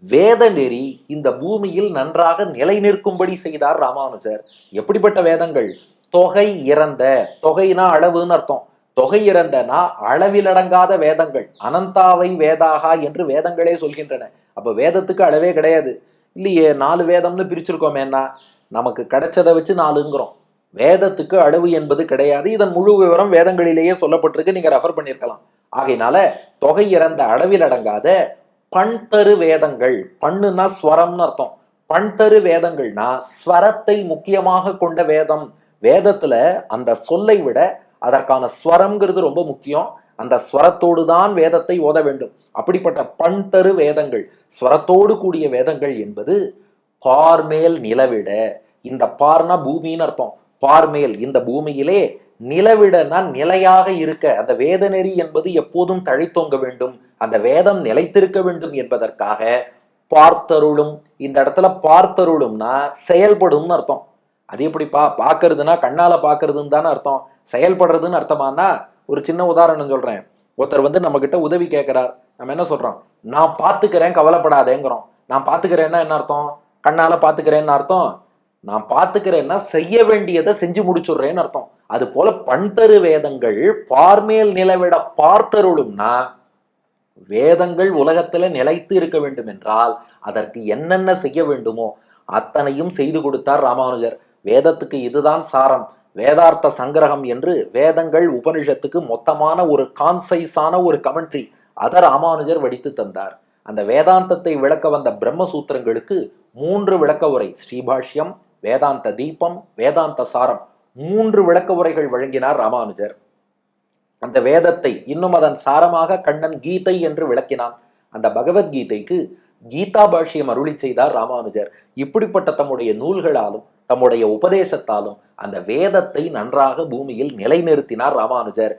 வேத நெறி இந்த பூமியில் நன்றாக நிலை நிற்கும்படி செய்தார் ராமானுஜர். எப்படிப்பட்ட வேதங்கள்? தொகை இறந்த, தொகைனா அளவுன்னு அர்த்தம். தொகை இறந்தனா அளவிலடங்காத வேதங்கள், அனந்தாவை வேதாகா என்று வேதங்களே சொல்கின்றன. அப்ப வேதத்துக்கு அளவே கிடையாது. இல்லையே, 4 வேதம்னு பிரிச்சிருக்கோமேன்னா நமக்கு கிடைச்சதை வச்சு 4ங்கிறோம். வேதத்துக்கு அளவு என்பது கிடையாது. இதன் முழு விவரம் வேதங்களிலேயே சொல்லப்பட்டிருக்கு, நீங்க ரெஃபர் பண்ணியிருக்கலாம். ஆகையினால தொகை இறந்த அளவில் அடங்காத பண்தரு வேதங்கள், பண்ணுனா ஸ்வரம்னு அர்த்தம். பண்தரு வேதங்கள்னா ஸ்வரத்தை முக்கியமாக கொண்ட வேதம். வேதத்துல அந்த சொல்லை விட அதற்கான ஸ்வரம்ங்கிறது ரொம்ப முக்கியம். அந்த ஸ்வரத்தோடு தான் வேதத்தை ஓத வேண்டும். அப்படிப்பட்ட பண்தரு வேதங்கள், ஸ்வரத்தோடு கூடிய வேதங்கள் என்பது பார்மேல் நிலவிட, இந்த பார்னா பூமின்னு அர்த்தம். பார்மேல் இந்த பூமியிலே, நிலவிடனா நிலையாக இருக்க, அந்த வேத நெறி என்பது எப்போதும் தழைத்தோங்க வேண்டும், அந்த வேதம் நிலைத்திருக்க வேண்டும் என்பதற்காக பார்த்தருளும். இந்த இடத்துல பார்த்தருளும்னா செயல்படும் அர்த்தம். அது எப்படிப்பா? பார்க்கறதுனா கண்ணால பார்க்கறதுன்னு தானே அர்த்தம், செயல்படுறதுன்னு அர்த்தமானா? ஒரு சின்ன உதாரணம் சொல்றேன். ஒருத்தர் வந்து நம்ம கிட்ட உதவி கேட்கிறார். நம்ம என்ன சொல்றோம்? நான் பார்த்துக்கிறேன், கவலைப்படாதேங்கிறோம். நான் பார்த்துக்கிறேன்னா என்ன அர்த்தம்? கண்ணால பார்த்துக்கிறேன்னு அர்த்தம். நான் பார்த்துக்கிறேன்னா செய்ய வேண்டியதை செஞ்சு முடிச்சுடுறேன்னு அர்த்தம். அது போல பண்தரு வேதங்கள் பார்மேல் நிலவிட பார்த்தருளும்னா, வேதங்கள் உலகத்துல நிலைத்து இருக்க வேண்டும் என்றால் அதற்கு என்னென்ன செய்ய வேண்டுமோ அத்தனையும் செய்து கொடுத்தார் ராமானுஜர். வேதத்துக்கு இதுதான் சாரம், வேதார்த்த சங்கிரகம் என்று வேதங்கள் உபனிஷத்துக்கு மொத்தமான ஒரு கான்சைஸான ஒரு கமெண்ட்ரி அதை ராமானுஜர் வடித்து தந்தார். அந்த வேதாந்தத்தை விளக்க வந்த பிரம்மசூத்திரங்களுக்கு 3 விளக்க உரை, ஸ்ரீபாஷ்யம், வேதாந்த தீபம், வேதாந்த சாரம், 3 விளக்க உரைகள் வழங்கினார் ராமானுஜர். அந்த வேதத்தை இன்னும் அதன் சாரமாக கண்ணன் கீதை என்று விளக்கினான். அந்த பகவத்கீதைக்கு கீதா பாஷ்யம் அருளி செய்தார் ராமானுஜர். இப்படிப்பட்ட தம்முடைய நூல்களாலும் தம்முடைய உபதேசத்தாலும் அந்த வேதத்தை நன்றாக பூமியில் நிலைநிறுத்தினார் ராமானுஜர்.